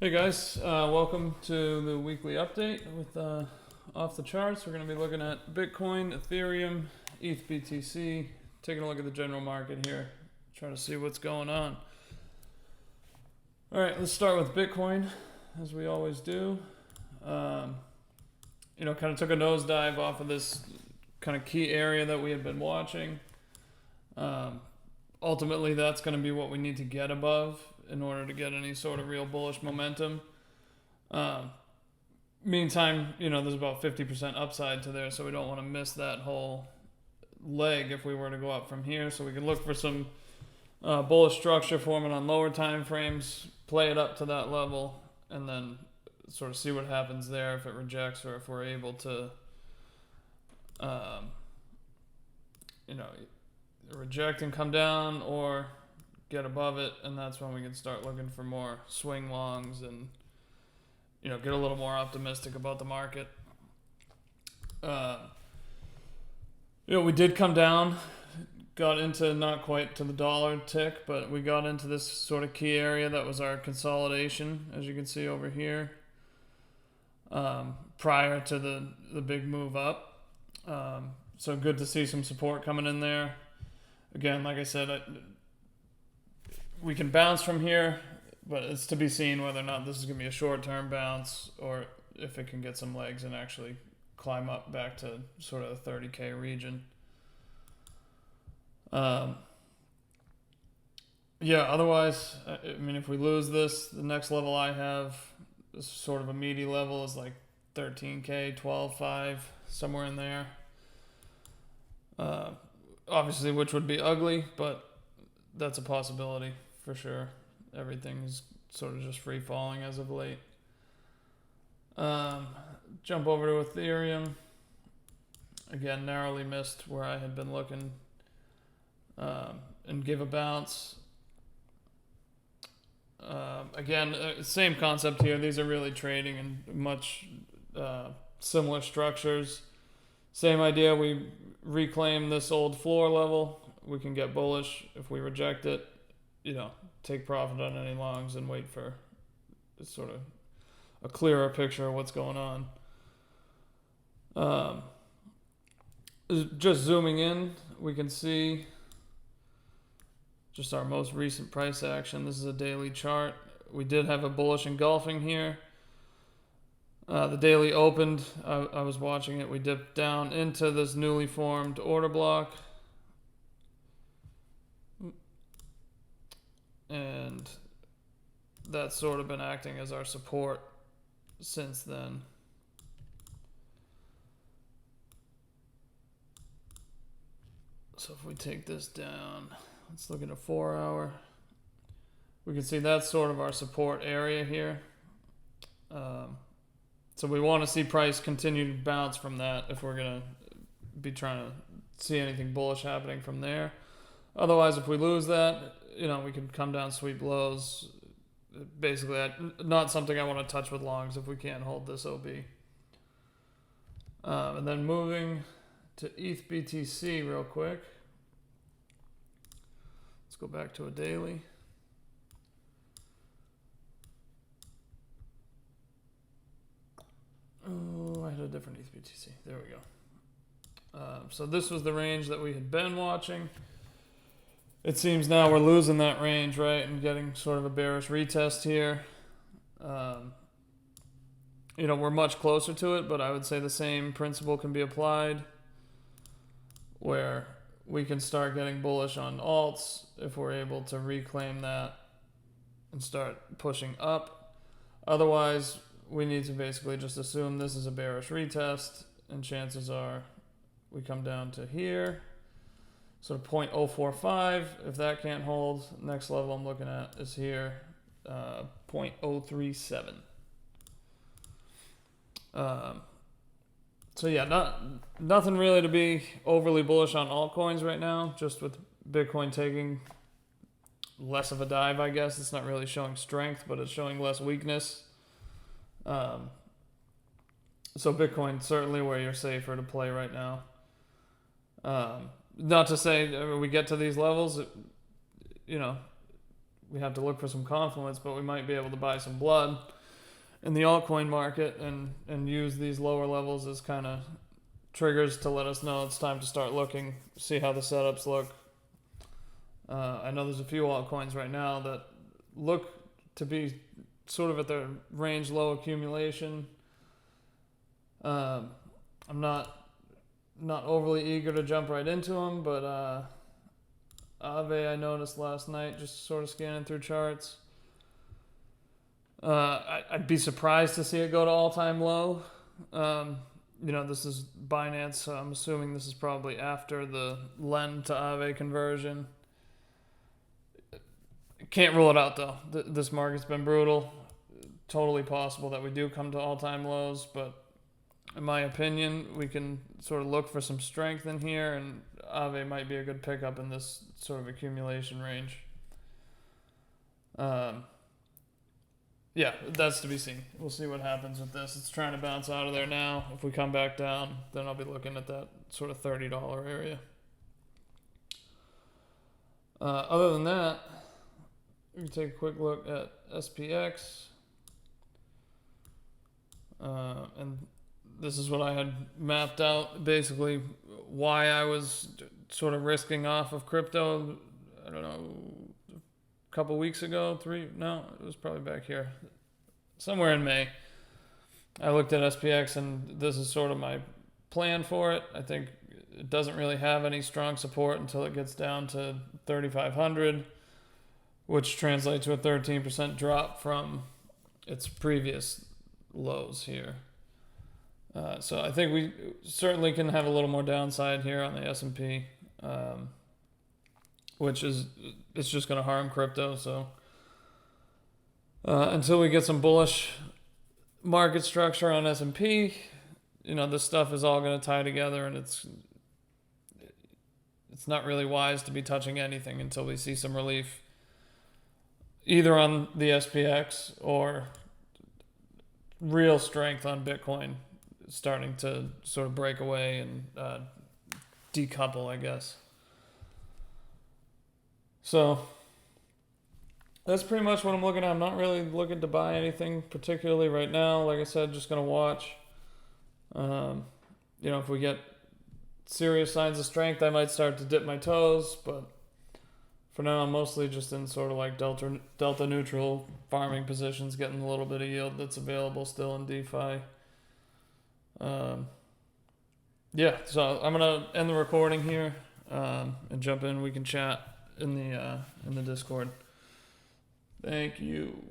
Hey guys, welcome to the weekly update with Off the Charts. We're going to be looking at Bitcoin, Ethereum, ETH BTC, taking a look at the general market here, trying to see what's going on. All right, let's start with Bitcoin, as we always do. Kind of took a nosedive off of this kind of key area that we had been watching. Ultimately, that's going to be what we need to get above in order to get any sort of real bullish momentum. Meantime, there's about 50% upside to there, so we don't want to miss that whole leg if we were to go up from here. So we can look for some bullish structure forming on lower time frames, play it up to that level, and then sort of see what happens there if it rejects or if we're able to, reject and come down or get above it, and that's when we can start looking for more swing longs and get a little more optimistic about the market. We did come down, got into not quite to the dollar tick, but we got into this sort of key area that was our consolidation, as you can see over here, prior to the big move up. So good to see some support coming in there. Again, like I said, we can bounce from here, but it's to be seen whether or not this is going to be a short-term bounce or if it can get some legs and actually climb up back to sort of the 30K region. Otherwise, if we lose this, the next level I have is sort of a meaty level is like 13K, 12.5, somewhere in there. Obviously, which would be ugly, but that's a possibility for sure. Everything is sort of just free falling as of late. Jump over to Ethereum. Again, narrowly missed where I had been looking, and give a bounce. Same concept here. These are really trading in much similar structures. Same idea. We reclaim this old floor level. We can get bullish. If we reject it, take profit on any longs and wait for sort of a clearer picture of what's going on. Just zooming in, we can see just our most recent price action. This is a daily chart. We did have a bullish engulfing here. The daily opened, I was watching it, we dipped down into this newly formed order block. And that's sort of been acting as our support since then. So if we take this down, let's look at a 4 hour. We can see that's sort of our support area here. So we want to see price continue to bounce from that if we're going to be trying to see anything bullish happening from there. Otherwise, if we lose that, we can come down, sweep lows. Basically, not something I want to touch with longs if we can't hold this OB. And then moving to ETH BTC real quick. Let's go back to a daily. Oh, I had a different ETH BTC. There we go. So this was the range that we had been watching. It seems now we're losing that range, right, and getting sort of a bearish retest here. We're much closer to it, but I would say the same principle can be applied where we can start getting bullish on alts if we're able to reclaim that and start pushing up. Otherwise, we need to basically just assume this is a bearish retest, and chances are we come down to here. So 0.045, if that can't hold, next level I'm looking at is here, 0.037. Nothing really to be overly bullish on altcoins right now, just with Bitcoin taking less of a dive, I guess. It's not really showing strength, but it's showing less weakness. So Bitcoin certainly where you're safer to play right now. Not to say we get to these levels, we have to look for some confluence, but we might be able to buy some blood in the altcoin market and use these lower levels as kind of triggers to let us know it's time to start looking, see how the setups look. I know there's a few altcoins right now that look to be sort of at their range low accumulation. I'm not overly eager to jump right into them, but Aave I noticed last night, just sort of scanning through charts. I'd be surprised to see it go to all-time low. This is Binance, so I'm assuming this is probably after the Len to Aave conversion. Can't rule it out though. This market's been brutal. Totally possible that we do come to all-time lows, but in my opinion, we can sort of look for some strength in here, and Aave might be a good pickup in this sort of accumulation range. Yeah, that's to be seen. We'll see what happens with this. It's trying to bounce out of there now. If we come back down, then I'll be looking at that sort of $30 area. Other than that, we can take a quick look at SPX. And this is what I had mapped out, basically why I was sort of risking off of crypto, I don't know, a couple weeks ago, it was probably back here, somewhere in May. I looked at SPX, and this is sort of my plan for it. I think it doesn't really have any strong support until it gets down to 3,500, which translates to a 13% drop from its previous lows here. So I think we certainly can have a little more downside here on the S&P, which is, it's just going to harm crypto. So until we get some bullish market structure on S&P, this stuff is all going to tie together, and it's not really wise to be touching anything until we see some relief, either on the SPX or real strength on Bitcoin starting to sort of break away and decouple, I guess. So that's pretty much what I'm looking at. I'm not really looking to buy anything particularly right now. Like I said, just going to watch. If we get serious signs of strength, I might start to dip my toes, but for now I'm mostly just in sort of like delta neutral farming positions, getting a little bit of yield that's available still in DeFi. So I'm gonna end the recording here and jump in. We can chat in the Discord. Thank you.